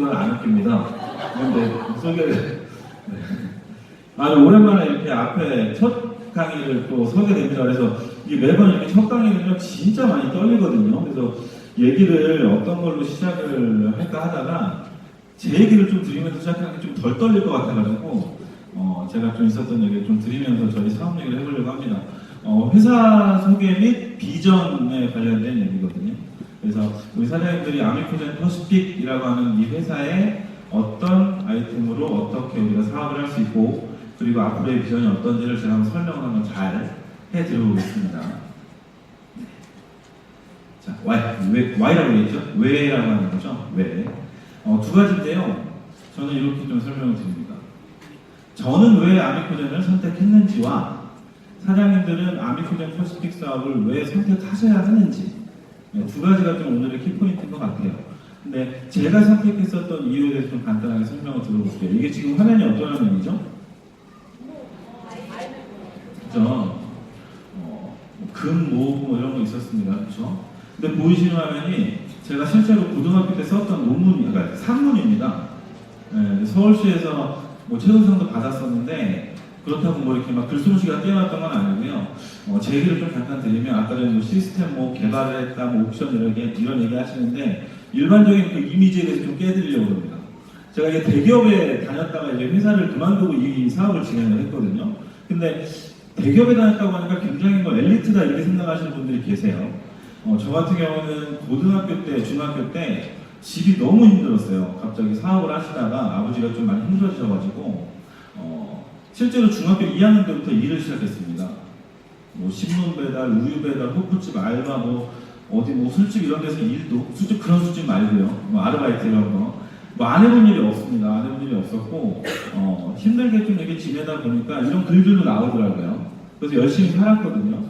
저는 안 웃깁니다. 그런데 소개를 네. 아주 오랜만에 이렇게 앞에 첫 강의를 또 서게 됩니다. 그래서 이 매번 이렇게 첫 강의는요 진짜 많이 떨리거든요. 그래서 얘기를 어떤 걸로 시작을 할까 하다가 제 얘기를 좀 드리면서 시작하는 게 좀 덜 떨릴 것 같아가지고 제가 좀 있었던 얘기를 좀 드리면서 저희 사업 얘기를 해보려고 합니다. 회사 소개 및 비전에 관련된 얘기거든요. 그래서 우리 사장님들이 아미코젠 퍼시픽이라고 하는 이 회사의 어떤 아이템으로 어떻게 우리가 사업을 할 수 있고 그리고 앞으로의 비전이 어떤지를 제가 한번 설명을 한번 잘 해드려보겠습니다. 자, Y라고 했죠? 왜라고 하는 거죠? 왜? 두 가지인데요. 저는 이렇게 좀 설명을 드립니다. 저는 왜 아미코젠을 선택했는지와 사장님들은 아미코젠 퍼시픽 사업을 왜 선택하셔야 하는지 두 가지가 좀 오늘의 키포인트인 것 같아요. 근데 제가 선택했었던 이유에 대해서 좀 간단하게 설명을 들어볼게요. 이게 지금 화면이 어떤 화면이죠? 그죠? 금, 모, 뭐 이런 거 있었습니다. 그렇죠? 근데 보이시는 화면이 제가 실제로 고등학교 때 썼던 논문이, 그러니까 산문입니다. 네, 서울시에서 뭐 최우수상도 받았었는데 그렇다고 뭐 이렇게 막 글솜씨가 뛰어났던 건 아니고요. 제 얘기를 좀 잠깐 드리면 아까 전에 뭐 시스템 뭐 개발을 했다, 뭐 옵션 이런 얘기 하시는데 일반적인 그 이미지에 대해서 좀 깨드리려고 합니다. 제가 이게 대기업에 다녔다가 이제 회사를 그만두고 이 사업을 진행을 했거든요. 근데 대기업에 다녔다고 하니까 굉장히 뭐 엘리트다 이렇게 생각하시는 분들이 계세요. 저 같은 경우는 고등학교 때, 중학교 때 집이 너무 힘들었어요. 갑자기 사업을 하시다가 아버지가 좀 많이 힘들어지셔가지고 실제로 중학교 2학년 때부터 일을 시작했습니다. 뭐 신문 배달, 우유 배달, 호프집 알바, 뭐 어디 뭐 술집 이런 데서 일도 술집 그런 술집 말고요. 뭐 아르바이트 이런 거. 뭐 안 해본 일이 없습니다. 안 해본 일이 없었고 힘들게 좀 이렇게 지내다 보니까 이런 글들도 나오더라고요. 그래서 열심히 살았거든요.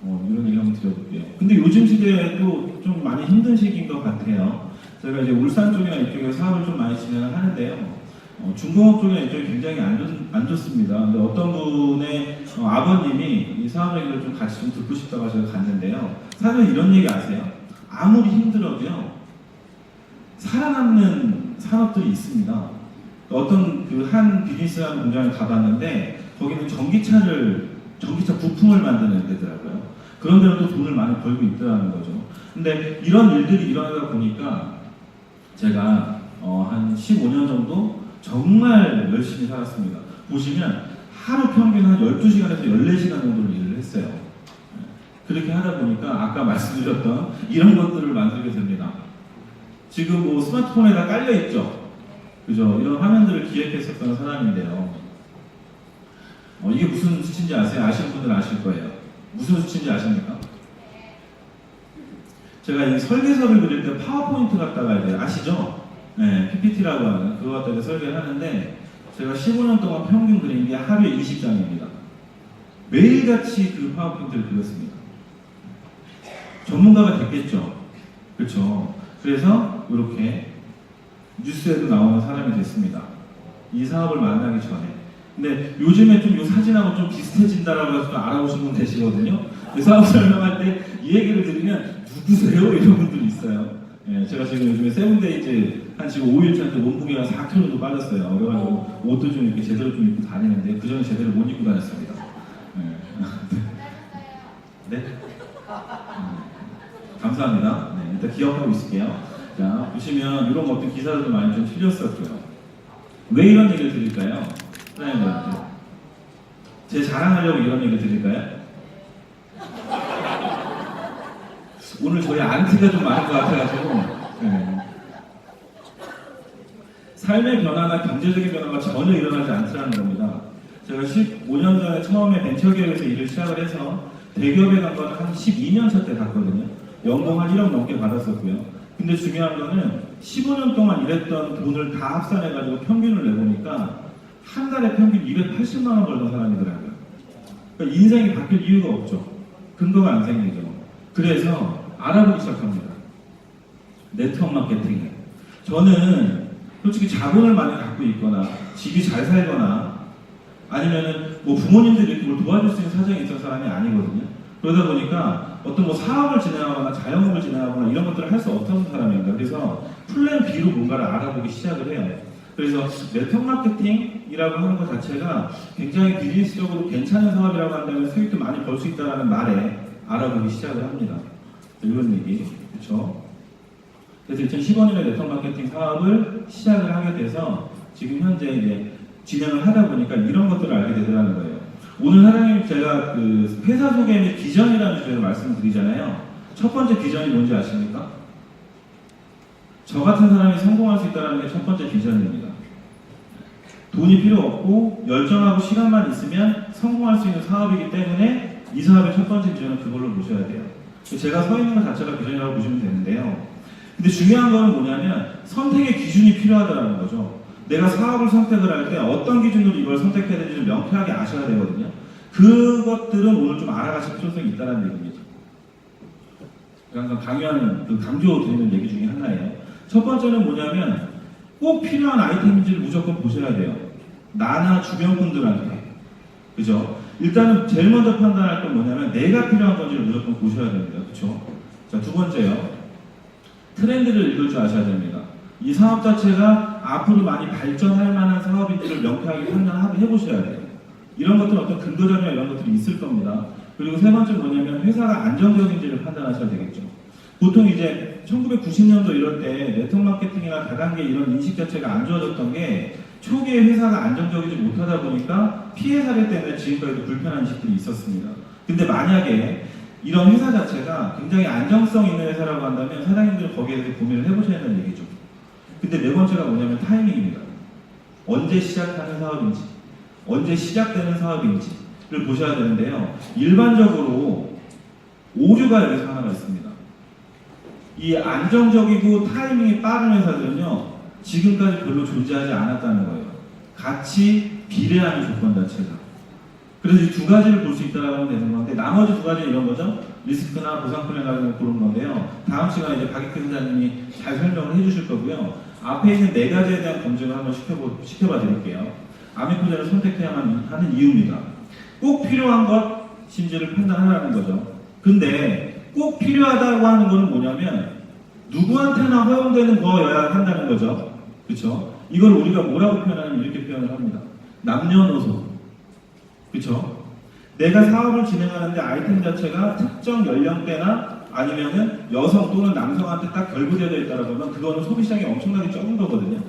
이런 얘기 한번 드려볼게요. 근데 요즘 시대에도 좀 많이 힘든 시기인 것 같아요. 제가 이제 울산 쪽이나 이쪽에 사업을 좀 많이 진행을 하는데요. 중공업 쪽이나 이쪽이 굉장히 안 좋습니다. 근데 어떤 분의 아버님이 이 사업 얘기를 좀 같이 좀 듣고 싶다고 하셔서 갔는데요. 사실 이런 얘기 아세요? 아무리 힘들어도요, 살아남는 산업들이 있습니다. 어떤 그 한 비즈니스라는 공장을 가봤는데 거기는 전기차 부품을 만드는 데더라고요. 그런 데는 또 돈을 많이 벌고 있더라는 거죠. 근데 이런 일들이 일어나다 보니까 제가 한 15년 정도 정말 열심히 살았습니다. 보시면 하루 평균 한 12시간에서 14시간 정도를 일을 했어요. 그렇게 하다 보니까 아까 말씀드렸던 이런 것들을 만들게 됩니다. 지금 뭐 스마트폰에다 깔려있죠? 그죠? 이런 화면들을 기획했었던 사람인데요. 이게 무슨 수치인지 아세요? 아시는 분들은 아실 거예요. 무슨 수치인지 아십니까? 제가 이 설계서를 그릴 때 파워포인트 갖다가 이제 아시죠? 네, PPT라고 하는 그거 갖다가 설계를 하는데 제가 15년 동안 평균 그린 게 하루에 20장입니다. 매일같이 그 파워포인트를 그렸습니다. 전문가가 됐겠죠? 그렇죠? 그래서 이렇게 뉴스에도 나오는 사람이 됐습니다. 이 사업을 만나기 전에. 근데 요즘에 좀 이 사진하고 좀 비슷해진다라고 해서 좀 알아보신 분 계시거든요. 사업 설명할 때 이 얘기를 드리면 누구세요? 이런 분들이 있어요. 예, 제가 지금 요즘에 세븐데이즈 한 지금 5일차 때 몸무게가 4kg 정도 빠졌어요. 그래가지고 옷도 좀 이렇게 제대로 좀 입고 다니는데 그 전에 제대로 못 입고 다녔습니다. 예. 네? 감사합니다. 네, 일단 기억하고 있을게요. 자, 보시면 이런 것도 기사들도 많이 좀 틀렸었고요. 왜 이런 얘기를 드릴까요? 사장님들한테. 제 자랑하려고 이런 얘기를 드릴까요? 오늘 저희 안티가 좀 많은 것 같아가지고 네. 삶의 변화나 경제적인 변화가 전혀 일어나지 않더라는 겁니다. 제가 15년 전에 처음에 벤처기업에서 일을 시작을 해서 대기업에 간 거는 한 12년 차 때 갔거든요. 연봉 한 1억 넘게 받았었고요. 근데 중요한 거는 15년 동안 일했던 돈을 다 합산해가지고 평균을 내보니까 한 달에 평균 280만 원 벌던 사람이더라고요. 그러니까 인생이 바뀔 이유가 없죠. 근거가 안 생기죠. 그래서 알아보기 시작합니다. 네트워크 마케팅. 저는 솔직히 자본을 많이 갖고 있거나 집이 잘 살거나 아니면은 뭐 부모님들이 이렇게 뭘 도와줄 수 있는 사정이 있던 사람이 아니거든요. 그러다 보니까 어떤 뭐 사업을 진행하거나 자영업을 진행하거나 이런 것들을 할 수 없던 사람입니다. 그래서 플랜 B로 뭔가를 알아보기 시작을 해요. 그래서 네트워크 마케팅이라고 하는 것 자체가 굉장히 비즈니스적으로 괜찮은 사업이라고 한다면 수익도 많이 벌 수 있다는 말에 알아보기 시작을 합니다. 이런 얘기, 그렇죠? 그래서 2015년에 네트워크 마케팅 사업을 시작을 하게 돼서 지금 현재 이제 진행을 하다 보니까 이런 것들을 알게 되더라는 거예요. 오늘 사장님 제가 그 회사 소개 및 비전이라는 주제로 말씀드리잖아요. 첫 번째 비전이 뭔지 아십니까? 저 같은 사람이 성공할 수 있다는 게 첫 번째 비전입니다. 돈이 필요 없고 열정하고 시간만 있으면 성공할 수 있는 사업이기 때문에 이 사업의 첫 번째 비전은 그걸로 보셔야 돼요. 제가 서 있는 것 자체가 비전이라고 보시면 되는데요. 근데 중요한 거는 뭐냐면 선택의 기준이 필요하다는 거죠. 내가 사업을 선택을 할 때 어떤 기준으로 이걸 선택해야 되는지 명쾌하게 아셔야 되거든요. 그것들은 오늘 좀 알아가실 필요성이 있다는 얘기입니다. 항상 강요하는, 강조드리는 얘기 중에 하나예요. 첫 번째는 뭐냐면 꼭 필요한 아이템인지를 무조건 보셔야 돼요. 나나 주변 분들한테. 그죠? 일단은 제일 먼저 판단할 건 뭐냐면 내가 필요한 건지를 무조건 보셔야 됩니다. 그쵸? 자, 두 번째요. 트렌드를 읽을 줄 아셔야 됩니다. 이 사업 자체가 앞으로 많이 발전할 만한 사업인지를 명쾌하게 판단해 보셔야 돼요. 이런 것들은 어떤 근거자료나 이런 것들이 있을 겁니다. 그리고 세 번째 뭐냐면 회사가 안정적인지를 판단하셔야 되겠죠. 보통 이제 1990년도 이럴 때 네트워크 마케팅이나 다단계 이런 인식 자체가 안 좋아졌던 게 초기에 회사가 안정적이지 못하다 보니까 피해 사례 때문에 지금까지도 불편한 인식들이 있었습니다. 근데 만약에 이런 회사 자체가 굉장히 안정성 있는 회사라고 한다면 사장님들은 거기에 대해서 고민을 해보셔야 한다는 얘기죠. 근데 네 번째가 뭐냐면 타이밍입니다. 언제 시작하는 사업인지, 언제 시작되는 사업인지를 보셔야 되는데요. 일반적으로 오류가 여기서 하나가 있습니다. 이 안정적이고 타이밍이 빠른 회사들은요, 지금까지 별로 존재하지 않았다는 거예요. 같이 비례하는 조건 자체가. 그래서 이 두 가지를 볼 수 있다고 하면 되는 건데, 나머지 두 가지는 이런 거죠. 리스크나 보상 플랜 같은 걸 보는 건데요. 다음 시간에 이제 박익태 선생님이 잘 설명을 해주실 거고요. 앞에 있는 네 가지에 대한 검증을 한번 시켜봐 드릴게요. 아미코제를 선택해야만 하는 이유입니다. 꼭 필요한 것인지를 판단하라는 거죠. 근데 꼭 필요하다고 하는 거는 뭐냐면 누구한테나 허용되는 거여야 한다는 거죠. 그렇죠? 이걸 우리가 뭐라고 표현하냐면 이렇게 표현을 합니다. 남녀노소. 그렇죠? 내가 사업을 진행하는데 아이템 자체가 특정 연령대나 아니면은 여성 또는 남성한테 딱 결부되어 있다고 하면 그거는 소비시장이 엄청나게 적은 거거든요.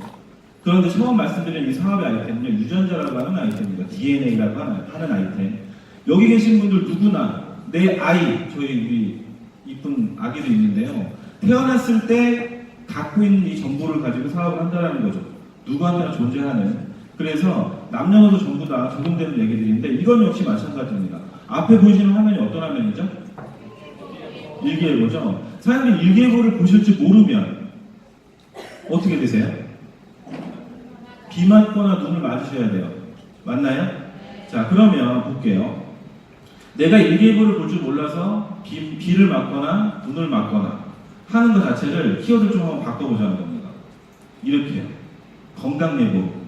그런데 처음 말씀드린 이 사업의 아이템은요, 유전자라고 하는 아이템입니다. DNA라고 하는 아이템. 여기 계신 분들 누구나 내 아이, 저희 우리 이쁜 아기도 있는데요. 태어났을 때 갖고 있는 이 정보를 가지고 사업을 한다는 거죠. 누구한테나 존재하는. 그래서 남녀노소 전부 다 적용되는 얘기들인데 이건 역시 마찬가지입니다. 앞에 보이시는 화면이 어떤 화면이죠? 일기예보죠. 사장님 일기예보를 보실지 모르면 어떻게 되세요? 비 맞거나 눈을 맞으셔야 돼요. 맞나요? 자, 그러면 볼게요. 내가 일기예보를 볼 줄 몰라서 비를 맞거나 눈을 맞거나 하는 것 자체를 키워드를 좀 한번 바꿔보자는 겁니다. 이렇게요. 건강예보.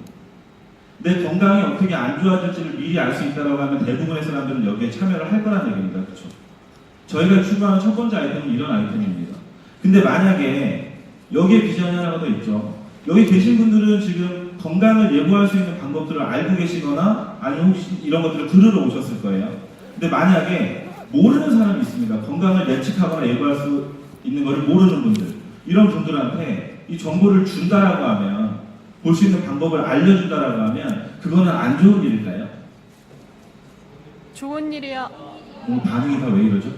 내 건강이 어떻게 안 좋아질지를 미리 알 수 있다고 하면 대부분의 사람들은 여기에 참여를 할 거라는 얘기입니다. 그렇죠? 저희가 추구하는 첫 번째 아이템은 이런 아이템입니다. 근데 만약에 여기에 비전이 하나가 더 있죠. 여기 계신 분들은 지금 건강을 예보할 수 있는 방법들을 알고 계시거나 아니면 혹시 이런 것들을 들으러 오셨을 거예요. 근데 만약에 모르는 사람이 있습니다. 건강을 예측하거나 예보할 수 있는 것을 모르는 분들, 이런 분들한테 이 정보를 준다라고 하면, 볼 수 있는 방법을 알려준다라고 하면 그거는 안 좋은 일일까요? 좋은 일이야. 반응이 다 왜 이러죠?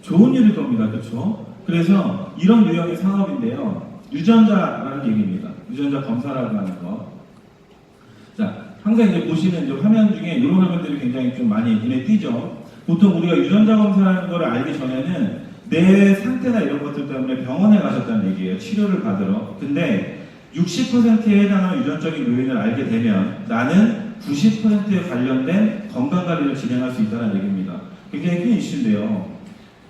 좋은 일일 겁니다. 그렇죠? 그래서 이런 유형의 사업인데요. 유전자라는 얘기입니다. 유전자 검사라고 하는 거. 자, 항상 이제 보시는 이제 화면 중에 이런 화면들이 굉장히 좀 많이 눈에 띄죠. 보통 우리가 유전자 검사라는 걸 알기 전에는 내 상태나 이런 것들 때문에 병원에 가셨다는 얘기예요. 치료를 받으러. 근데 60%에 해당하는 유전적인 요인을 알게 되면 나는 90%에 관련된 건강관리를 진행할 수 있다는 얘기입니다. 굉장히 큰 이슈인데요.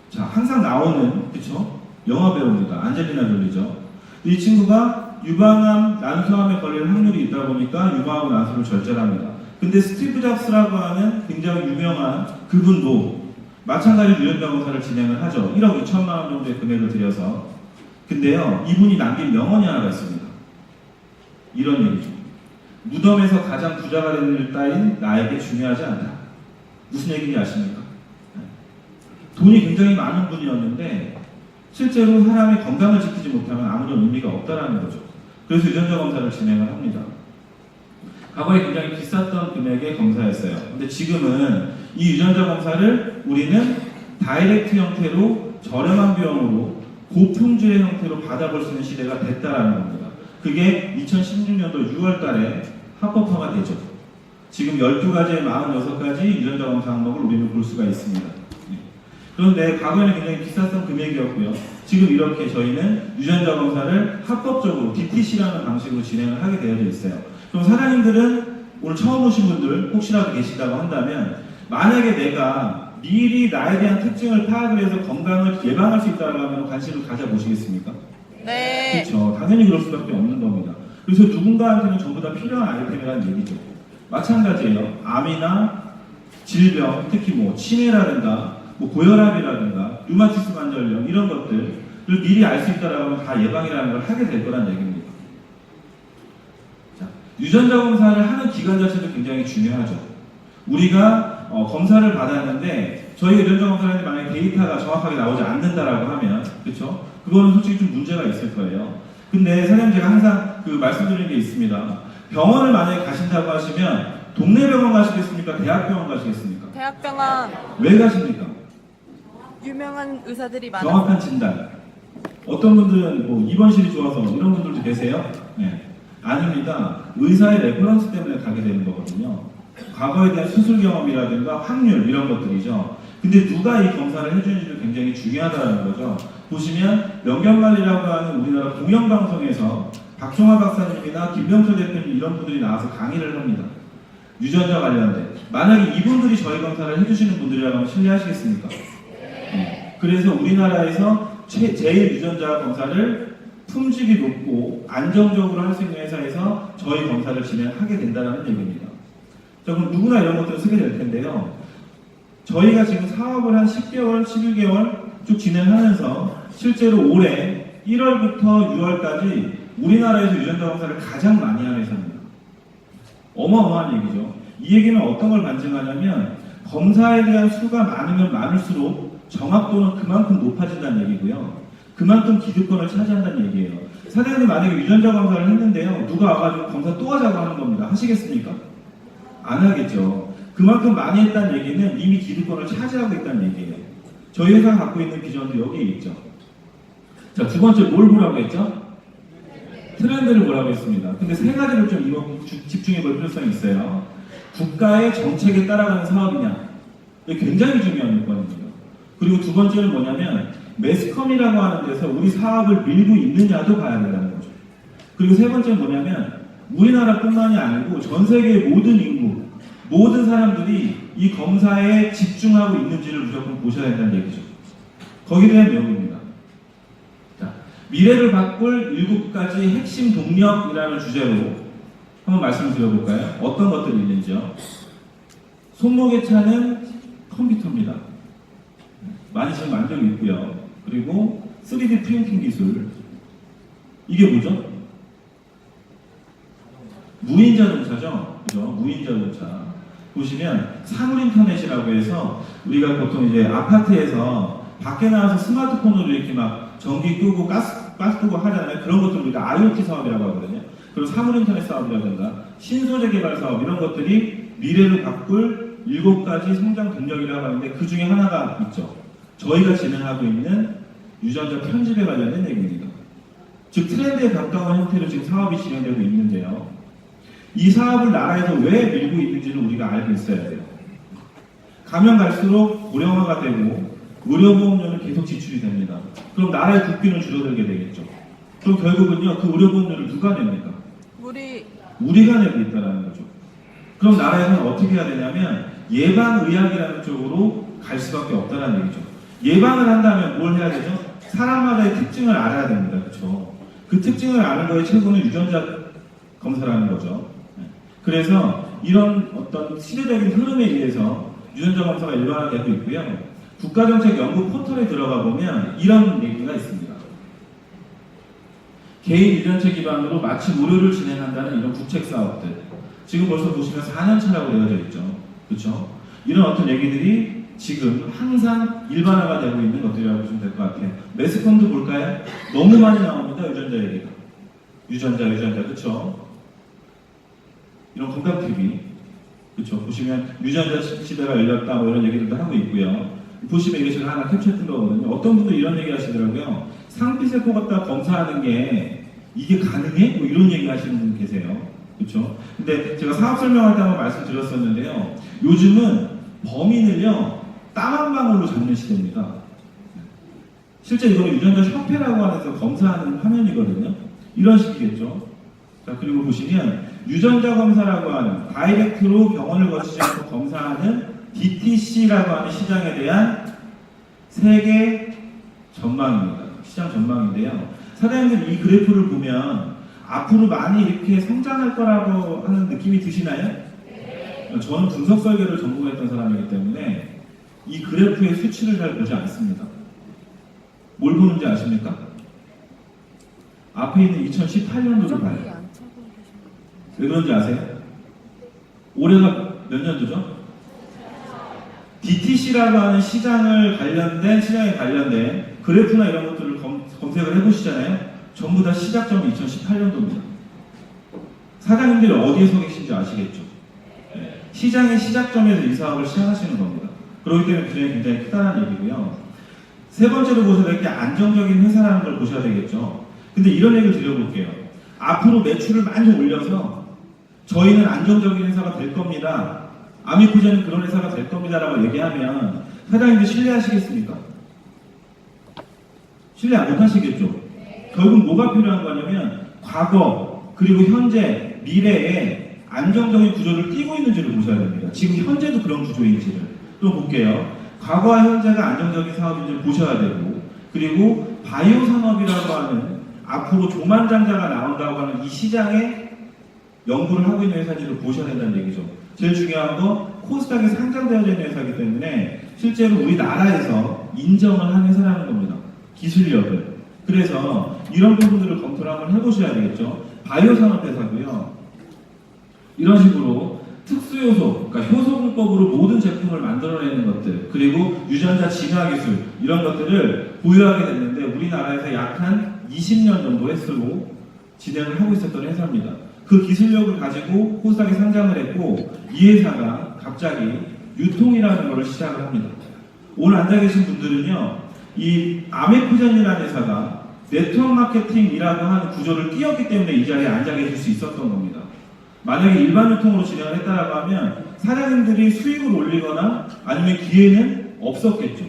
자, 항상 나오는, 그쵸? 영화 배우입니다. 안젤리나 졸리죠. 이 친구가 유방암, 난소암에 걸릴 확률이 있다 보니까 유방암 난소를 절제합니다. 근데 스티브 잡스라고 하는 굉장히 유명한 그분도 마찬가지로 유전자 검사를 진행을 하죠. 1억 2천만 원 정도의 금액을 들여서. 근데요, 이분이 남긴 명언이 하나가 있습니다. 이런 얘기죠. 무덤에서 가장 부자가 되는 일 따윈 나에게 중요하지 않다. 무슨 얘기인지 아십니까? 돈이 굉장히 많은 분이었는데 실제로 사람이 건강을 지키지 못하면 아무런 의미가 없다라는 거죠. 그래서 유전자 검사를 진행을 합니다. 과거에 굉장히 비쌌던 금액의 검사였어요. 근데 지금은 이 유전자 검사를 우리는 다이렉트 형태로 저렴한 비용으로 고품질의 형태로 받아볼 수 있는 시대가 됐다라는 겁니다. 그게 2016년도 6월 달에 합법화가 되죠. 지금 12가지의 46가지 유전자 검사 항목을 우리는 볼 수가 있습니다. 그런데 과거에는 굉장히 비쌌던 금액이었고요. 지금 이렇게 저희는 유전자 검사를 합법적으로 DTC라는 방식으로 진행을 하게 되어져 있어요. 그럼 사장님들은 오늘 처음 오신 분들 혹시라도 계시다고 한다면 만약에 내가 미리 나에 대한 특징을 파악을 해서 건강을 예방할 수 있다고 하면 관심을 가져보시겠습니까? 네. 그렇죠. 당연히 그럴 수밖에 없는 겁니다. 그래서 누군가한테는 전부 다 필요한 아이템이라는 얘기죠. 마찬가지예요. 암이나 질병, 특히 뭐 치매라든가 뭐 고혈압이라든가 류마티스 관절염 이런 것들을 미리 알 수 있다라고 하면 다 예방이라는 걸 하게 될 거란 얘기입니다. 자, 유전자 검사를 하는 기간 자체도 굉장히 중요하죠. 우리가 검사를 받았는데 저희 유전자 검사를 하는데 만약에 데이터가 정확하게 나오지 않는다라고 하면 그렇죠? 그거는 솔직히 좀 문제가 있을 거예요. 근데 사장님 제가 항상 그 말씀드리는 게 있습니다. 병원을 만약에 가신다고 하시면 동네 병원 가시겠습니까? 대학병원 가시겠습니까? 대학병원. 왜 가십니까? 유명한 의사들이 많아서. 정확한 진단. 어떤 분들은 뭐 입원실이 좋아서 이런 분들도 계세요? 네. 아닙니다. 의사의 레퍼런스 때문에 가게 되는 거거든요. 과거에 대한 수술 경험이라든가 확률 이런 것들이죠. 근데 누가 이 검사를 해주는지도 굉장히 중요하다는 거죠. 보시면 명견관리라고 하는 우리나라 공영방송에서 박종화 박사님이나 김병철 대표님 이런 분들이 나와서 강의를 합니다. 유전자 관련된. 만약에 이분들이 저희 검사를 해주시는 분들이라고 하면 신뢰하시겠습니까? 네. 그래서 우리나라에서 제일 유전자 검사를 품질이 높고 안정적으로 할 수 있는 회사에서 저희 검사를 진행하게 된다는 얘기입니다. 자, 그럼 누구나 이런 것들을 쓰게 될 텐데요. 저희가 지금 사업을 한 10개월, 11개월 쭉 진행하면서 실제로 올해 1월부터 6월까지 우리나라에서 유전자 검사를 가장 많이 하는 회사입니다. 어마어마한 얘기죠. 이 얘기는 어떤 걸 반증하냐면 검사에 대한 수가 많으면 많을수록 정확도는 그만큼 높아진다는 얘기고요. 그만큼 기득권을 차지한다는 얘기예요. 사장님 만약에 유전자 검사를 했는데요. 누가 와가지고 검사 또 하자고 하는 겁니다. 하시겠습니까? 안 하겠죠. 그만큼 많이 했다는 얘기는 이미 기득권을 차지하고 있다는 얘기예요. 저희 회사가 갖고 있는 비전도 여기에 있죠. 자, 두 번째 뭘 보라고 했죠? 트렌드를 보라고 했습니다. 근데 세 가지를 좀 집중해 볼 필요성이 있어요. 국가의 정책에 따라가는 사업이냐. 이게 굉장히 중요한 요건입니다. 그리고 두 번째는 뭐냐면 매스컴이라고 하는 데서 우리 사업을 밀고 있느냐도 봐야 된다는 거죠. 그리고 세 번째는 뭐냐면 우리나라뿐만이 아니고 전 세계의 모든 인구, 모든 사람들이 이 검사에 집중하고 있는지를 무조건 보셔야 된다는 얘기죠. 거기에 대한 내용입니다. 자, 미래를 바꿀 7가지 핵심 동력이라는 주제로 한번 말씀을 드려볼까요? 어떤 것들이 있는지요? 손목에 차는 컴퓨터입니다. 많이 지금 만들고 있고요. 그리고 3D 프린팅 기술. 이게 뭐죠? 무인 자동차죠? 그죠? 무인 자동차. 보시면 사물인터넷이라고 해서 우리가 보통 이제 아파트에서 밖에 나와서 스마트폰으로 이렇게 막 전기 끄고 가스 끄고 하잖아요. 그런 것들 우리가 IoT 사업이라고 하거든요. 그리고 사물인터넷 사업이라든가 신소재 개발 사업 이런 것들이 미래를 바꿀 7가지 성장 동력이라고 하는데 그 중에 하나가 있죠. 저희가 진행하고 있는 유전자 편집에 관련된 얘기입니다. 즉 트렌드에 가까운 형태로 지금 사업이 진행되고 있는데요. 이 사업을 나라에서 왜 밀고 있는지는 우리가 알고 있어야 돼요. 가면 갈수록 고령화가 되고 의료보험료는 계속 지출이 됩니다. 그럼 나라의 국비는 줄어들게 되겠죠. 그럼 결국은요, 그 의료보험료를 누가 냅니까? 우리가 내고 있다는 거죠. 그럼 나라에서는 어떻게 해야 되냐면 예방의학이라는 쪽으로 갈 수밖에 없다는 얘기죠. 예방을 한다면 뭘 해야 되죠? 사람마다의 특징을 알아야 됩니다. 그렇죠? 그 특징을 아는 거에 최고는 유전자 검사라는 거죠. 그래서 이런 어떤 시대적인 흐름에 의해서 유전자 검사가 일반화되고 있고요. 국가정책연구 포털에 들어가 보면 이런 얘기가 있습니다. 개인 유전체 기반으로 마치 무료를 진행한다는 이런 국책 사업들. 지금 벌써 보시면 4년 차라고 되어져 있죠. 그렇죠? 이런 어떤 얘기들이 지금 항상 일반화가 되고 있는 것들이라고 보시면 될 것 같아요. 매스컴도 볼까요? 너무 많이 나옵니다. 유전자 얘기가. 유전자, 그렇죠? 이런 건강 TV, 그렇죠? 보시면 유전자 시대가 열렸다 뭐 이런 얘기들도 하고 있고요. 보시면 이게 제가 하나 캡처했던 거거든요. 어떤 분도 이런 얘기 하시더라고요. 상피세포 갖다 검사하는 게 이게 가능해? 뭐 이런 얘기 하시는 분 계세요. 그렇죠? 근데 제가 사업 설명할 때 한번 말씀드렸었는데요. 요즘은 범인을요 땀 한 방울로 잡는 시대입니다. 실제 이거는 유전자 협회라고 하면서 검사하는 화면이거든요. 이런 식이겠죠. 자, 그리고 보시면 유전자 검사라고 하는 다이렉트로 병원을 거치지 않고 검사하는 DTC라고 하는 시장에 대한 세계 전망입니다. 시장 전망인데요. 사장님들 이 그래프를 보면 앞으로 많이 이렇게 성장할 거라고 하는 느낌이 드시나요? 저는 분석 설계를 전공했던 사람이기 때문에 이 그래프의 수치를 잘 보지 않습니다. 뭘 보는지 아십니까? 앞에 있는 2018년도를 봐요. 왜 그런지 아세요? 올해가 몇 년도죠? DTC라고 하는 시장에 관련된 그래프나 이런 것들을 검색을 해보시잖아요. 전부 다 시작점이 2018년도입니다. 사장님들이 어디에 서 계신지 아시겠죠? 네. 시장의 시작점에서 이 사업을 시작하시는 겁니다. 그렇기 때문에 굉장히 크다는 얘기고요. 세 번째로 보셔야 될 게 안정적인 회사라는 걸 보셔야 되겠죠. 근데 이런 얘기를 드려볼게요. 앞으로 매출을 많이 올려서 저희는 안정적인 회사가 될 겁니다. 아미코젠은 그런 회사가 될 겁니다라고 얘기하면 사장님들 신뢰하시겠습니까? 신뢰 못 하시겠죠? 결국 뭐가 필요한 거냐면 과거 그리고 현재 미래에 안정적인 구조를 띄고 있는지를 보셔야 됩니다. 지금 현재도 그런 구조인지를 또 볼게요. 과거와 현재가 안정적인 사업인지를 보셔야 되고, 그리고 바이오 산업이라고 하는 앞으로 조만장자가 나온다고 하는 이 시장에 연구를 하고 있는 회사인지를 보셔야 된다는 얘기죠. 제일 중요한 거 코스닥에 상장되어져 있는 회사이기 때문에 실제로 우리나라에서 인정을 한 회사라는 겁니다. 기술력을. 그래서 이런 부분들을 검토를 한번 해보셔야 되겠죠. 바이오 산업 회사고요. 이런 식으로 특수효소, 그러니까 효소공법으로 모든 제품을 만들어내는 것들, 그리고 유전자 진화 기술 이런 것들을 보유하게 됐는데 우리나라에서 약 한 20년 정도 횟수로 진행을 하고 있었던 회사입니다. 그 기술력을 가지고 코스닥에 상장을 했고 이 회사가 갑자기 유통이라는 것을 시작을 합니다. 오늘 앉아 계신 분들은요, 이 아메코젠이라는 회사가 네트워크 마케팅이라고 하는 구조를 띄웠기 때문에 이 자리에 앉아 계실 수 있었던 겁니다. 만약에 일반 유통으로 진행을 했다라고 하면 사장님들이 수익을 올리거나 아니면 기회는 없었겠죠.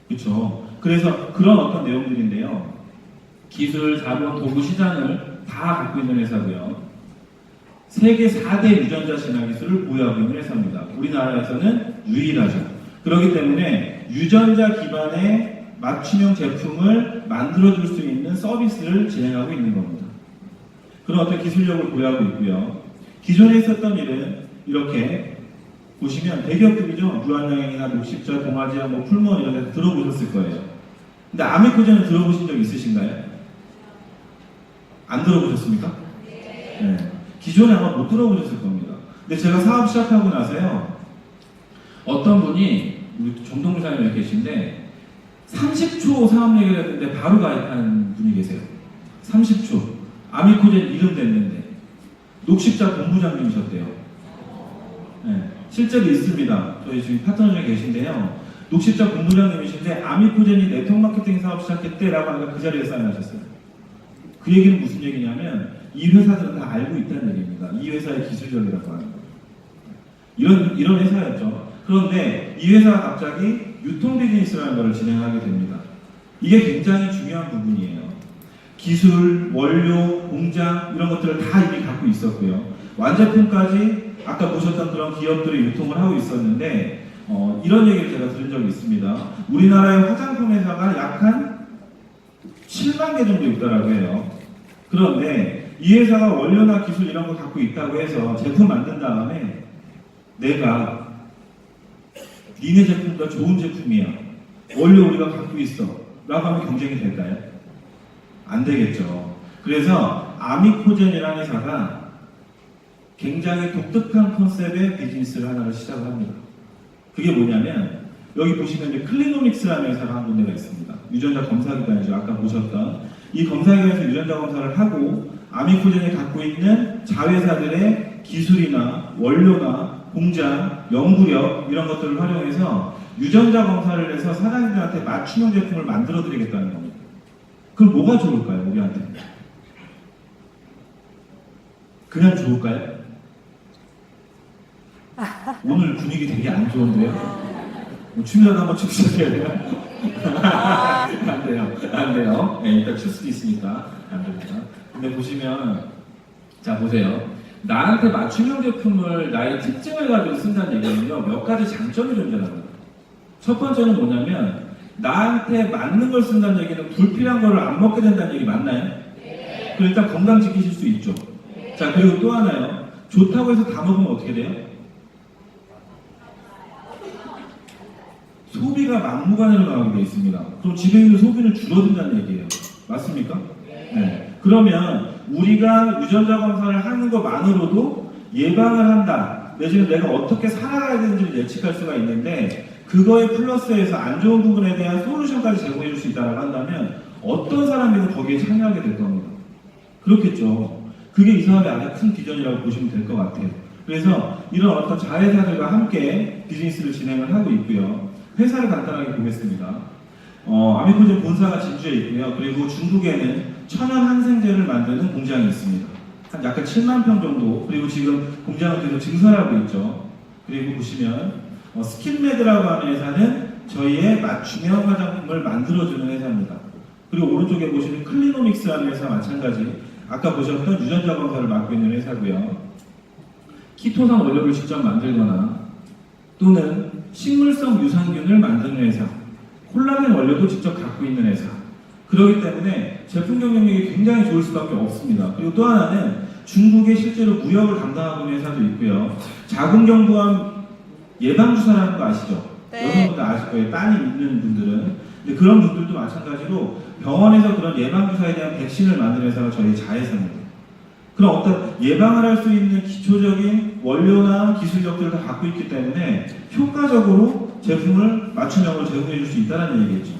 그렇죠? 그래서 그런 어떤 내용들인데요. 기술, 자본, 도구, 시장을 다 갖고 있는 회사고요. 세계 4대 유전자 진화 기술을 보유하고 있는 회사입니다. 우리나라에서는 유일하죠. 그렇기 때문에 유전자 기반의 맞춤형 제품을 만들어줄 수 있는 서비스를 진행하고 있는 겁니다. 그런 어떤 기술력을 보유하고 있고요. 기존에 있었던 일은 이렇게 보시면 대기업들이죠. 유한양행이나 녹십자, 동아지아, 뭐 풀무원 이런 데서 들어보셨을 거예요. 근데 아메코젠은 들어보신 적 있으신가요? 안 들어보셨습니까? 네. 기존에 아마 못 들어보셨을 겁니다. 근데 제가 사업 시작하고 나서요, 어떤 분이 우리 정동사님이 계신데 30초 사업 얘기를 했는데 바로 가입한 분이 계세요. 30초. 아미코젠 이름 됐는데 녹십자 본부장님이셨대요. 네. 실제로 있습니다. 저희 지금 파트너 중에 계신데요. 녹십자 본부장님이신데 아미코젠이 네트워크 마케팅 사업 시작했대라고 하니까 그 자리에 사인하셨어요. 그 얘기는 무슨 얘기냐면 이 회사들은 다 알고 있다는 얘기입니다. 이 회사의 기술력이라고 하는 거. 이런 회사였죠. 그런데 이 회사가 갑자기 유통 비즈니스라는 것을 진행하게 됩니다. 이게 굉장히 중요한 부분이에요. 기술, 원료, 공장 이런 것들을 다 이미 갖고 있었고요. 완제품까지 아까 보셨던 그런 기업들이 유통을 하고 있었는데 이런 얘기를 제가 들은 적이 있습니다. 우리나라의 화장품 회사가 약 한 7만 개 정도 있다라고 해요. 그런데 이 회사가 원료나 기술 이런 거 갖고 있다고 해서 제품 만든 다음에 내가 니네 제품보다 좋은 제품이야, 원료 우리가 갖고 있어 라고 하면 경쟁이 될까요? 안 되겠죠. 그래서 아미코젠이라는 회사가 굉장히 독특한 컨셉의 비즈니스를 하나를 시작을 합니다. 그게 뭐냐면 여기 보시면 이제 클리노믹스라는 회사가 한 군데가 있습니다. 유전자 검사기관이죠. 아까 보셨던 이 검사기관에서 유전자 검사를 하고 아미코젠이 갖고 있는 자회사들의 기술이나 원료나 공장, 연구력 이런 것들을 활용해서 유전자 검사를 해서 사장님들한테 맞춤형 제품을 만들어 드리겠다는 겁니다. 그럼 뭐가 좋을까요? 우리한테? 그냥 좋을까요? 오늘 분위기 되게 안 좋은데요? 뭐 춤이라도 한번 춤 시작해야 돼요? 안 돼요. 안 돼요. 네, 일단 출 수도 있으니까 안 됩니다. 근데 보시면 자 보세요. 나한테 맞춤형 제품을 나의 특징을 가지고 쓴다는 얘기는요 몇 가지 장점이 존재합니다. 첫 번째는 뭐냐면 나한테 맞는 걸 쓴다는 얘기는 불필요한 거를 안 먹게 된다는 얘기 맞나요? 네. 그럼 일단 건강 지키실 수 있죠. 네. 자 그리고 또 하나요. 좋다고 해서 다 먹으면 어떻게 돼요? 소비가 막무가내로 나오게 되어 있습니다. 그럼 집에 있는 소비는 줄어든다는 얘기예요. 맞습니까? 네. 그러면 우리가 유전자 검사를 하는 것만으로도 예방을 한다. 내지는 내가 어떻게 살아가야 되는지를 예측할 수가 있는데 그거에 플러스해서 안 좋은 부분에 대한 솔루션까지 제공해 줄 수 있다고 한다면 어떤 사람이든 거기에 참여하게 될 겁니다. 그렇겠죠. 그게 이 사업의 아주 큰 비전이라고 보시면 될 것 같아요. 그래서 이런 어떤 자회사들과 함께 비즈니스를 진행을 하고 있고요. 회사를 간단하게 보겠습니다. 아미코젠 본사가 진주에 있고요. 그리고 중국에는 천연 항생제를 만드는 공장이 있습니다. 한 약간 7만 평 정도. 그리고 지금 공장을 계속 증설하고 있죠. 그리고 보시면 스킨메드라고 하는 회사는 저희의 맞춤형 화장품을 만들어주는 회사입니다. 그리고 오른쪽에 보시는 클리노믹스라는 회사 마찬가지. 아까 보셨던 유전자 검사를 맡고 있는 회사고요. 키토산 원료를 직접 만들거나 또는 식물성 유산균을 만드는 회사, 콜라겐 원료도 직접 갖고 있는 회사. 그렇기 때문에 제품 경쟁력이 굉장히 좋을 수밖에 없습니다. 그리고 또 하나는 중국에 실제로 무역을 담당하고 있는 회사도 있고요. 자궁경부암 예방주사라는 거 아시죠? 네. 여러분들 아실 거예요. 딸이 있는 분들은. 근데 그런 분들도 마찬가지로 병원에서 그런 예방주사에 대한 백신을 만드는 회사가 저희 자회사입니다. 그럼 어떤 예방을 할 수 있는 기초적인 원료나 기술력들을 다 갖고 있기 때문에 효과적으로 제품을 맞춤형으로 제공해 줄 수 있다는 얘기겠죠.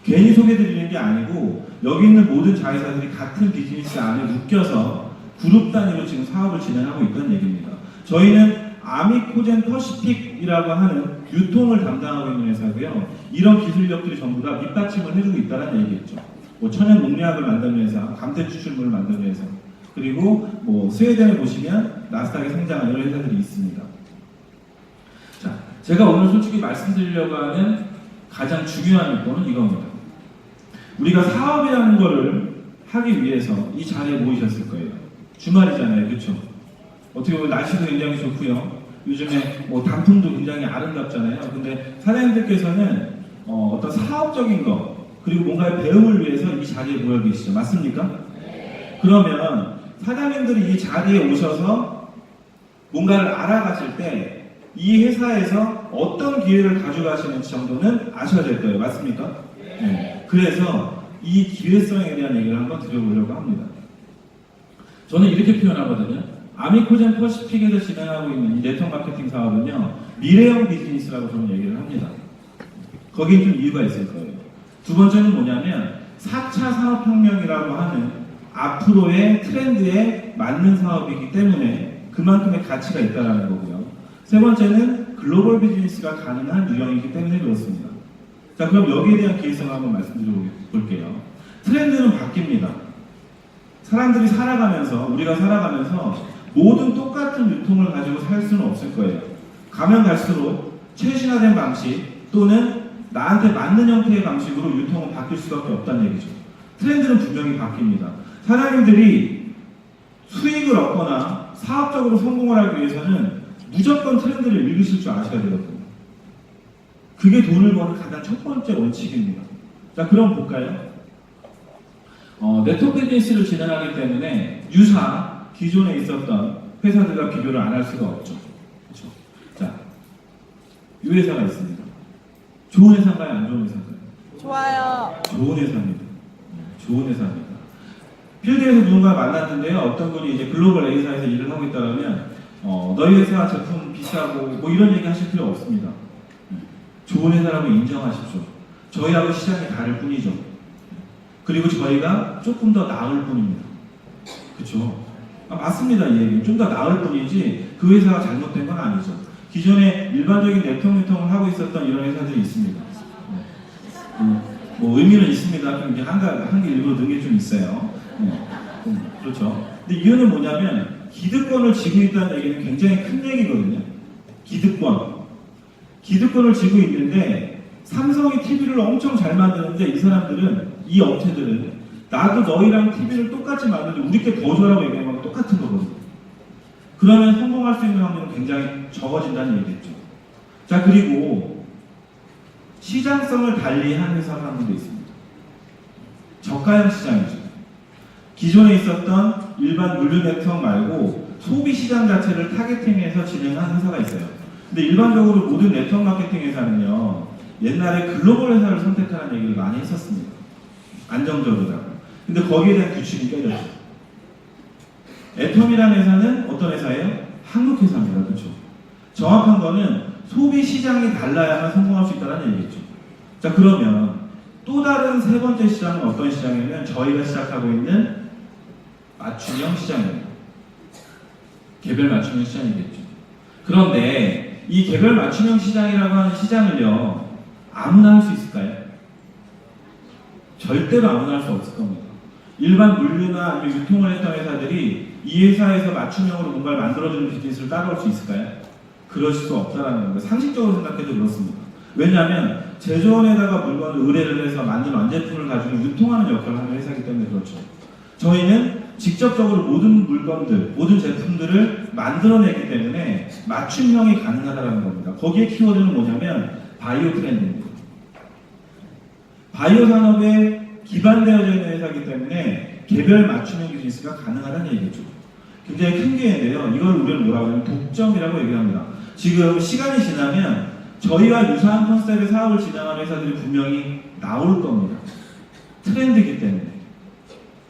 괜히 소개드리는 게 아니고 여기 있는 모든 자회사들이 같은 비즈니스 안에 묶여서 그룹 단위로 지금 사업을 진행하고 있다는 얘기입니다. 저희는 아미코젠 퍼시픽이라고 하는 유통을 담당하고 있는 회사고요. 이런 기술력들이 전부 다 밑받침을 해주고 있다는 얘기겠죠. 뭐 천연 농약을 만드는 회사, 감태 추출물을 만드는 회사, 그리고 뭐 스웨덴에 보시면 나스닥에 상장한 이런 회사들이 있습니다. 자, 제가 오늘 솔직히 말씀드리려고 하는 가장 중요한 요건은 이겁니다. 우리가 사업이라는 거를 하기 위해서 이 자리에 모이셨을 거예요. 주말이잖아요, 그렇죠? 어떻게 보면 날씨도 굉장히 좋고요. 요즘에 뭐 단풍도 굉장히 아름답잖아요. 근데 사장님들께서는 어떤 사업적인 거 그리고 뭔가의 배움을 위해서 이 자리에 모여 계시죠. 맞습니까? 네. 그러면 사장님들이 이 자리에 오셔서 뭔가를 알아가실 때 이 회사에서 어떤 기회를 가져가시는지 정도는 아셔야 될 거예요. 맞습니까? 네. 그래서 이 기회성에 대한 얘기를 한번 드려보려고 합니다. 저는 이렇게 표현하거든요. 아미코젠 퍼시픽에서 진행하고 있는 이 네트워크 마케팅 사업은요, 미래형 비즈니스라고 저는 얘기를 합니다. 거기에 좀 이유가 있을 거예요. 두 번째는 뭐냐면 4차 산업혁명이라고 하는 앞으로의 트렌드에 맞는 사업이기 때문에 그만큼의 가치가 있다는 거고요. 세 번째는 글로벌 비즈니스가 가능한 유형이기 때문에 그렇습니다. 자, 그럼 여기에 대한 기회성을 한번 말씀드려 볼게요. 트렌드는 바뀝니다. 사람들이 살아가면서, 우리가 살아가면서 모든 똑같은 유통을 가지고 살 수는 없을 거예요. 가면 갈수록 최신화된 방식 또는 나한테 맞는 형태의 방식으로 유통은 바뀔 수밖에 없다는 얘기죠. 트렌드는 분명히 바뀝니다. 사장님들이 수익을 얻거나 사업적으로 성공을 하기 위해서는 무조건 트렌드를 읽으실 줄 아셔야 되거든요. 그게 돈을 버는 가장 첫 번째 원칙입니다. 자, 그럼 볼까요? 네트워크 비즈니스를 진행하기 때문에 유사 기존에 있었던 회사들과 비교를 안 할 수가 없죠. 그렇죠? 자, 이 회사가 있습니다. 좋은 회사인가요? 안 좋은 회사인가요? 좋아요. 좋은 회사입니다. 좋은 회사입니다. 필드에서 누군가 만났는데요. 어떤 분이 이제 글로벌 A사에서 일을 하고 있다면 너희 회사 제품 비싸고 뭐 이런 얘기 하실 필요 없습니다. 좋은 회사라고 인정하십시오. 저희하고 시장이 다를 뿐이죠. 그리고 저희가 조금 더 나을 뿐입니다. 그렇죠? 맞습니다. 이 얘기. 좀 더 나을 뿐이지 그 회사가 잘못된 건 아니죠. 기존에 일반적인 네트워크 유통을 하고 있었던 이런 회사들이 있습니다. 뭐 의미는 있습니다. 좀 이제 한개 일부러 넣은 게 좀 있어요. 그렇죠. 근데 이유는 뭐냐면 기득권을 쥐고 있다는 얘기는 굉장히 큰 얘기거든요. 기득권을 쥐고 있는데 삼성이 TV를 엄청 잘 만드는데 이 사람들은, 이 업체들은 나도 너희랑 TV를 똑같이 만드는데 우리 게 더 좋아라고 얘기하는 건 똑같은 거거든요. 그러면 성공할 수 있는 확률은 굉장히 적어진다는 얘기겠죠. 자, 그리고 시장성을 달리한 회사가 한 군데 있습니다. 저가형 시장이죠. 기존에 있었던 일반 물류 네트워크 말고 소비 시장 자체를 타겟팅해서 진행한 회사가 있어요. 근데 일반적으로 모든 네트워크 마케팅 회사는요, 옛날에 글로벌 회사를 선택하는 얘기를 많이 했었습니다. 안정적이라고. 근데 거기에 대한 규칙이 깨졌죠. 애텀이라는 회사는 어떤 회사예요? 한국 회사입니다. 그렇죠? 정확한 거는 소비 시장이 달라야만 성공할 수 있다는 얘기겠죠. 자, 그러면 또 다른 세 번째 시장은 어떤 시장이냐면 저희가 시작하고 있는 맞춤형 시장입니다. 개별 맞춤형 시장이겠죠. 그런데 이 개별 맞춤형 시장이라고 하는 시장을요, 아무나 할 수 있을까요? 절대로 아무나 할 수 없을 겁니다. 일반 물류나 아니면 유통을 했던 회사들이 이 회사에서 맞춤형으로 뭔가를 만들어주는 비즈니스를 따라올 수 있을까요? 그러실 수 없다라는 겁니다. 상식적으로 생각해도 그렇습니다. 왜냐하면 제조원에다가 물건을 의뢰를 해서 만든 완제품을 가지고 유통하는 역할을 하는 회사이기 때문에 그렇죠. 저희는 직접적으로 모든 물건들, 모든 제품들을 만들어내기 때문에 맞춤형이 가능하다는 겁니다. 거기에 키워드는 뭐냐면 바이오 트렌드입니다. 바이오 산업에 기반되어져 있는 회사이기 때문에 개별 맞춤형 비즈니스가 가능하다는 얘기죠. 굉장히 큰 개인데요. 이걸 우리는 뭐라고 하냐면 독점이라고 얘기합니다. 지금 시간이 지나면 저희와 유사한 컨셉의 사업을 진행하는 회사들이 분명히 나올 겁니다. 트렌드이기 때문에.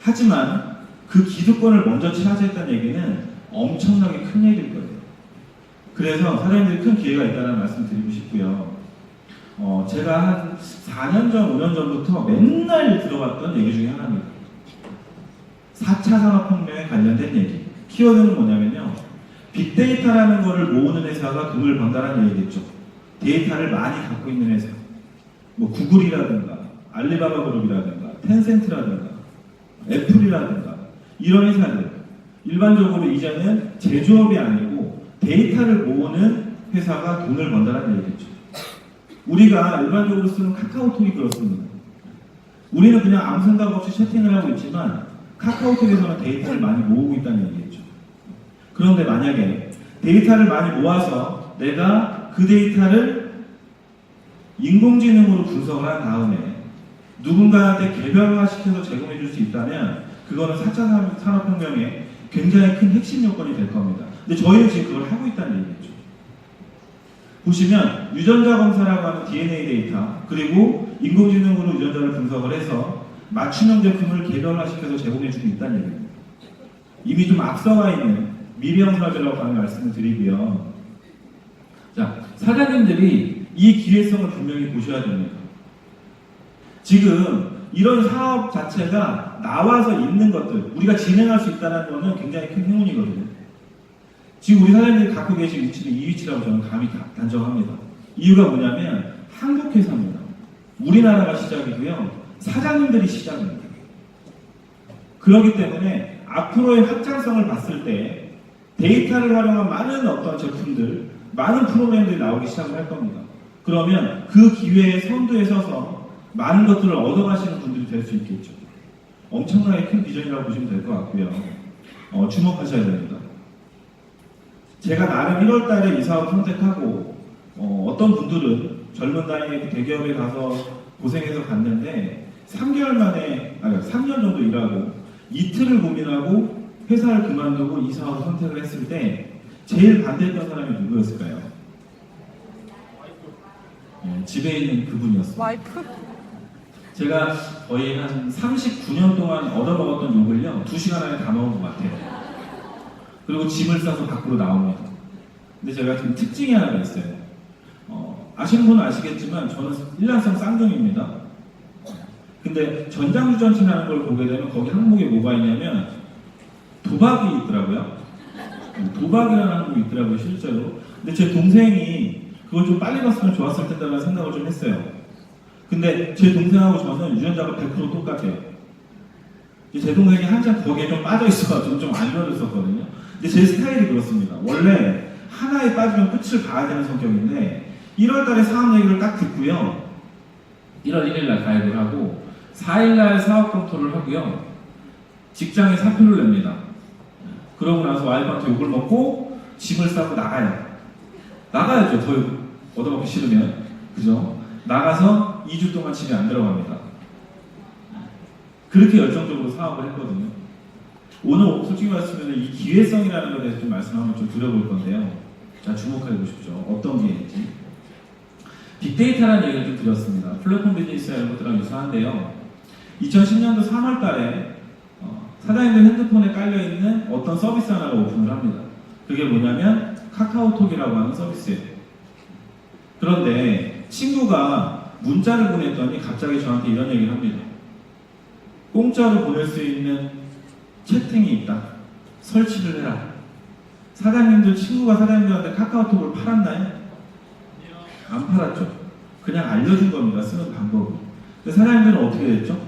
하지만 그 기득권을 먼저 차지했다는 얘기는 엄청나게 큰 얘기일 거예요. 그래서 사장님들이 큰 기회가 있다는 말씀 드리고 싶고요. 제가 한 4년 전, 5년 전부터 맨날 들어봤던 얘기 중에 하나입니다. 4차 산업혁명에 관련된 얘기. 키워드는 뭐냐면요, 빅데이터라는 거를 모으는 회사가 돈을 번다라는 얘기겠죠. 데이터를 많이 갖고 있는 회사. 뭐 구글이라든가 알리바바 그룹이라든가 텐센트라든가 애플이라든가 이런 회사들, 일반적으로 이제는 제조업이 아니고 데이터를 모으는 회사가 돈을 번다라는 얘기겠죠. 우리가 일반적으로 쓰는 카카오톡이 그렇습니다. 우리는 그냥 아무 생각 없이 채팅을 하고 있지만 카카오톡에서는 데이터를 많이 모으고 있다는 얘기겠죠. 그런데 만약에 데이터를 많이 모아서 내가 그 데이터를 인공지능으로 분석을 한 다음에 누군가한테 개별화시켜서 제공해 줄 수 있다면 그거는 4차 산업혁명의 굉장히 큰 핵심 요건이 될 겁니다. 근데 저희는 지금 그걸 하고 있다는 얘기죠. 보시면 유전자 검사라고 하는 DNA 데이터, 그리고 인공지능으로 유전자를 분석을 해서 맞춤형 제품을 개별화시켜서 제공해주고 있다는 얘기입니다. 이미 좀 앞서가 있는 미래형 산업이라고 하는 말씀을 드리고요. 자, 사장님들이 이 기회성을 분명히 보셔야 됩니다. 지금 이런 사업 자체가 나와서 있는 것들, 우리가 진행할 수 있다는 것은 굉장히 큰 행운이거든요. 지금 우리 사장님들이 갖고 계신 위치는 이 위치라고 저는 감히 단정합니다. 이유가 뭐냐면 한국 회사입니다. 우리나라가 시작이고요. 사장님들이 시작입니다. 그렇기 때문에 앞으로의 확장성을 봤을 때 데이터를 활용한 많은 어떤 제품들, 많은 프로그램들이 나오기 시작을 할 겁니다. 그러면 그 기회의 선두에 서서 많은 것들을 얻어가시는 분들이 될 수 있겠죠. 엄청나게 큰 비전이라고 보시면 될 것 같고요. 주목하셔야 됩니다. 제가 나름 1월 달에 이 사업을 선택하고 어떤 분들은 젊은 나이에 대기업에 가서 고생해서 갔는데 3개월 만에, 3년 정도 일하고 이틀을 고민하고 회사를 그만두고 이 사업을 선택을 했을 때 제일 반대했던 사람이 누구였을까요? 집에 있는 그분이었어요. 와이프? 제가 거의 한 39년 동안 얻어먹었던 욕을요 2시간 안에 다 먹은 것 같아요. 그리고 짐을 싸서 밖으로 나옵니다. 근데 제가 지금 특징이 하나가 있어요. 아시는 분은 아시겠지만 저는 일란성 쌍둥이입니다. 근데 전장주전체라는 걸 보게 되면 거기 항목에 뭐가 있냐면 도박이 있더라고요. 도박이라는 항목이 있더라고요, 실제로. 근데 제 동생이 그걸 좀 빨리 봤으면 좋았을 텐데라는 생각을 좀 했어요. 근데 제 동생하고 저는 유전자가 100% 똑같아요. 제 동생이 한참 거기에 좀 빠져 있어가지고 좀 안 좋아졌었거든요. 근데 제 스타일이 그렇습니다. 원래 하나에 빠지면 끝을 봐야 되는 성격인데 1월달에 사업 얘기를 딱 듣고요. 1월 1일날 가입을 하고 4일날 사업 검토를 하고요. 직장에 사표를 냅니다. 그러고 나서 와이프한테 욕을 먹고 짐을 싸고 나가요. 나가야죠. 더 얻어먹기 싫으면. 그죠? 나가서 2주 동안 집에 안 들어갑니다. 그렇게 열정적으로 사업을 했거든요. 오늘 솔직히 말씀드리면 이 기회성이라는 것에 대해서 좀 말씀 한번 좀 드려볼 건데요. 자, 주목해 보십시오. 어떤 기회인지. 빅데이터라는 얘기를 좀 드렸습니다. 플랫폼 비즈니스 이런 것들랑 유사한데요. 2010년도 3월 달에 사장님들 핸드폰에 깔려있는 어떤 서비스 하나가 오픈을 합니다. 그게 뭐냐면 카카오톡이라고 하는 서비스예요. 그런데 친구가 문자를 보냈더니 갑자기 저한테 이런 얘기를 합니다. 공짜로 보낼 수 있는 채팅이 있다. 설치를 해라. 사장님들, 친구가 사장님들한테 카카오톡을 팔았나요? 안 팔았죠. 그냥 알려준 겁니다. 쓰는 방법을. 근데 사장님들은 어떻게 됐죠?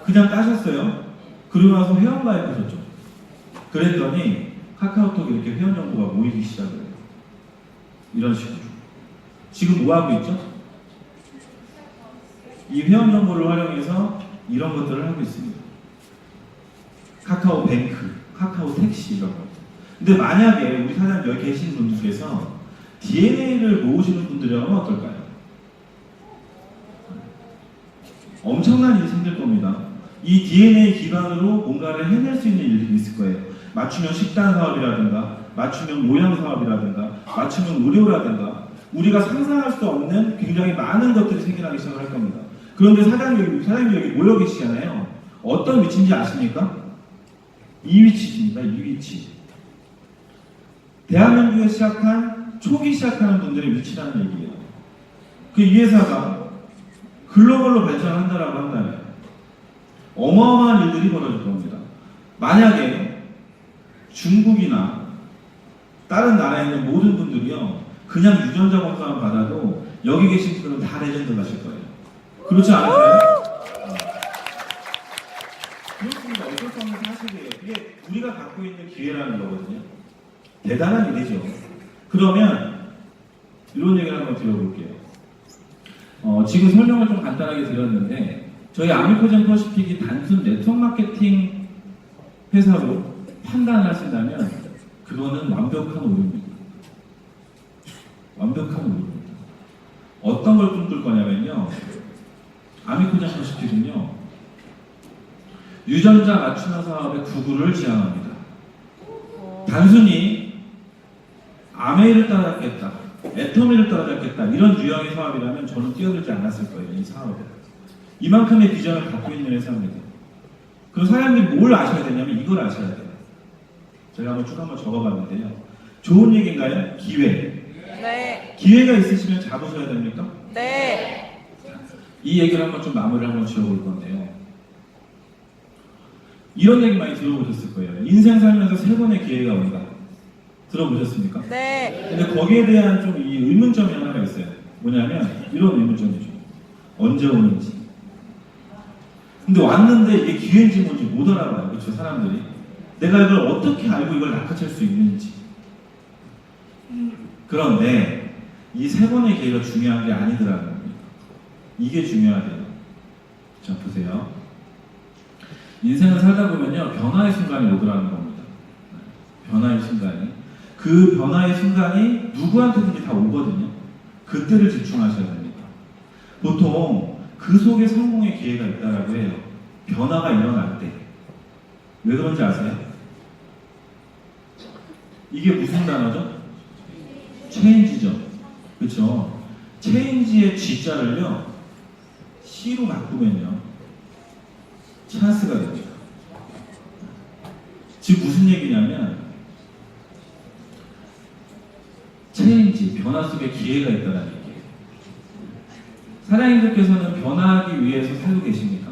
그냥 따셨어요. 그리고 나서 회원가입하셨죠. 그랬더니 카카오톡에 이렇게 회원 정보가 모이기 시작을 해요. 이런 식으로. 지금 뭐 하고 있죠? 이 회원 정보를 활용해서 이런 것들을 하고 있습니다. 카카오 뱅크, 카카오 택시 이런 거. 근데 만약에 우리 사장님 여기 계신 분들 중에서 DNA를 모으시는 분들이라면 어떨까요? 엄청난 일이 생길 겁니다. 이 DNA 기반으로 뭔가를 해낼 수 있는 일들이 있을 거예요. 맞춤형 식단 사업이라든가, 맞춤형 모양 사업이라든가, 맞춤형 의료라든가, 우리가 상상할 수 없는 굉장히 많은 것들이 생겨나기 시작을 할 겁니다. 그런데 사장님이 여기 모여 계시잖아요. 어떤 위치인지 아십니까? 이 위치입니다. 이 위치. 대한민국에 초기 시작하는 분들의 위치라는 얘기예요. 이 회사가 글로벌로 발전한다라고 한다면 어마어마한 일들이 벌어질 겁니다. 만약에 중국이나 다른 나라에 있는 모든 분들이요, 그냥 유전자 검사만 받아도 여기 계신 분들은 다 레전드 가실 거예요. 그렇지 않을까요? 그렇습니다. 어쩔 수 없는 사실이에요. 이게 우리가 갖고 있는 기회라는 거거든요. 대단한 일이죠. 그러면 이런 얘기를 한번 드려볼게요. 지금 설명을 좀 간단하게 드렸는데 저희 아미코젠 퍼시픽이 단순 네트워크 마케팅 회사로 판단하신다면 그거는 완벽한 오류입니다. 완벽한 오류입니다. 어떤 걸 꿈꿀 거냐면요. 아미코젠 퍼시픽은요. 유전자 맞춤형 사업의 구구를 지향합니다. 단순히 아메이를 따라잡겠다, 애터미를 따라잡겠다 이런 유형의 사업이라면 저는 뛰어들지 않았을 거예요. 이 사업에 이만큼의 비전을 갖고 있는 회사입니다. 그럼 사장님들이 뭘 아셔야 되냐면 이걸 아셔야 돼요. 제가 한번 쭉 한번 적어봤는데요. 좋은 얘기인가요? 기회. 네. 기회가 있으시면 잡으셔야 됩니까? 네. 이 얘기를 한번 좀 마무리를 한번 지어볼 건데요. 이런 얘기 많이 들어보셨을 거예요. 인생 살면서 3번의 기회가 온다. 들어보셨습니까? 네. 근데 거기에 대한 좀 이 의문점이 하나가 있어요. 뭐냐면 이런 의문점이죠. 언제 오는지. 근데 왔는데 이게 기회인지 뭔지 못 알아봐요. 그렇죠? 사람들이. 내가 이걸 어떻게 알고 이걸 낚아챌 수 있는지. 그런데 이 3번의 기회가 중요한 게 아니더라고요. 이게 중요하대요. 자, 보세요. 인생을 살다 보면요, 변화의 순간이 오더라는 겁니다. 변화의 순간이. 그 변화의 순간이 누구한테든지 다 오거든요. 그때를 집중하셔야 됩니다. 보통 그 속에 성공의 기회가 있다라고 해요. 변화가 일어날 때. 왜 그런지 아세요? 이게 무슨 단어죠? 체인지죠. 그렇죠? 체인지의 G자를요, C로 바꾸면요 찬스가 됩니다. 즉 무슨 얘기냐면 체인지, 변화 속에 기회가 있다는 얘기예요. 사장님들께서는 변화하기 위해서 살고 계십니까?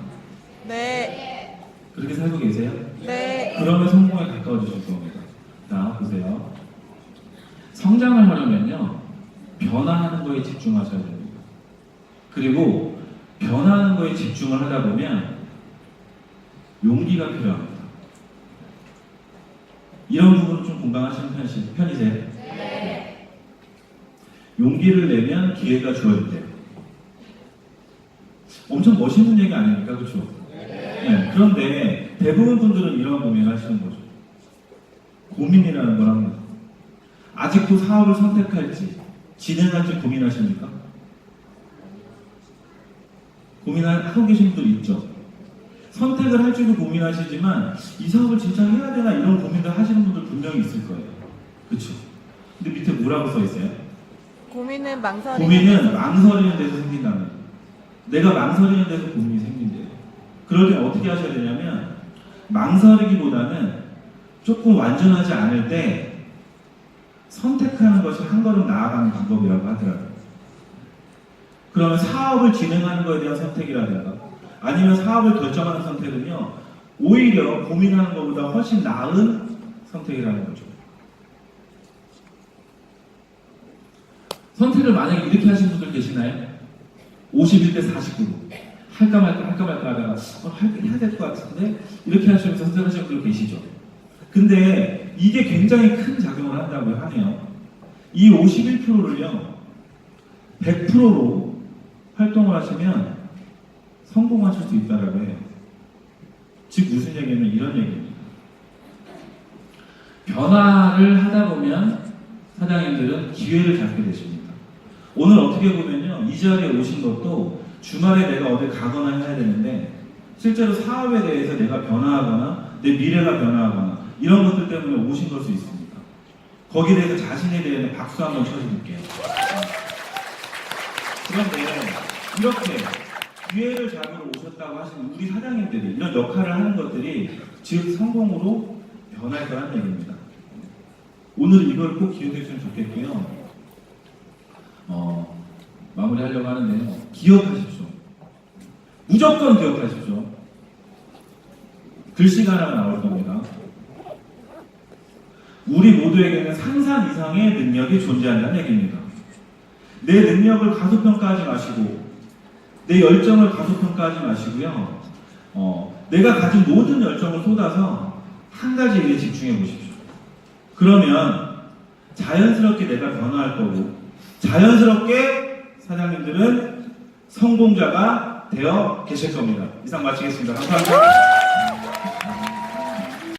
네. 그렇게 살고 계세요? 네. 그러면 성공에 가까워지실 겁니다. 자, 보세요. 성장을 하려면요 변화하는 거에 집중하셔야 됩니다. 그리고 변화하는 거에 집중을 하다 보면 용기가 필요합니다. 이런 부분은 좀 공감하시는 편이세요? 네. 용기를 내면 기회가 주어진대요. 엄청 멋있는 얘기 아닙니까? 그렇죠? 네. 그런데 대부분 분들은 이런 고민을 하시는 거죠. 고민이라는 걸 합니다. 아직도 사업을 선택할지 진행할지 고민하십니까? 고민하고 계신 분들 있죠. 선택을 할지도 고민하시지만 이 사업을 진짜 해야 되나 이런 고민들 하시는 분들 분명히 있을 거예요. 그렇죠? 근데 밑에 뭐라고 써 있어요? 고민은 망설이는 고민은 망설이는 데서 생긴다는 거예요. 내가 망설이는 데서 고민이 생긴대요. 그럴 때 어떻게 하셔야 되냐면 망설이기보다는 조금 완전하지 않을 때 선택하는 것이 한 걸음 나아가는 방법이라고 하더라고요. 그러면 사업을 진행하는 것에 대한 선택이라든가 아니면 사업을 결정하는 선택은요 오히려 고민하는 것보다 훨씬 나은 선택이라는 거죠. 선택을 만약에 이렇게 하신 분들 계시나요? 51대 49로 할까 말까 하다가 해야 될 것 같은데 이렇게 하시면서 선택하시는 분들 계시죠. 근데 이게 굉장히 큰 작용을 한다고 하네요. 이 51%를요 100%로 활동을 하시면 성공하실 수 있다라고 해요. 즉 무슨 얘기냐면 이런 얘기입니다. 변화를 하다 보면 사장님들은 기회를 잡게 되십니다. 오늘 어떻게 보면요 이 자리에 오신 것도 주말에 내가 어딜 가거나 해야 되는데 실제로 사업에 대해서 내가 변화하거나 내 미래가 변화하거나 이런 것들 때문에 오신 걸 수 있습니다. 거기에 대해서 자신에 대해서 박수 한번 쳐드릴게요. 그런데 이렇게 기회를 잡으러 오셨다고 하시는 우리 사장님들이 이런 역할을 하는 것들이 즉 성공으로 변할 거란 얘기입니다. 오늘 이걸 꼭 기억해 주시면 좋겠고요. 마무리하려고 하는데요. 기억하십시오. 무조건 기억하십시오. 글씨가 하나 나올 겁니다. 우리 모두에게는 상상 이상의 능력이 존재한다는 얘기입니다. 내 능력을 가소평가하지 마시고 내 열정을 가소평가하지 마시고요. 내가 가진 모든 열정을 쏟아서 한 가지 일에 집중해 보십시오. 그러면 자연스럽게 내가 변화할 거고 자연스럽게 사장님들은 성공자가 되어 계실 겁니다. 이상 마치겠습니다. 감사합니다.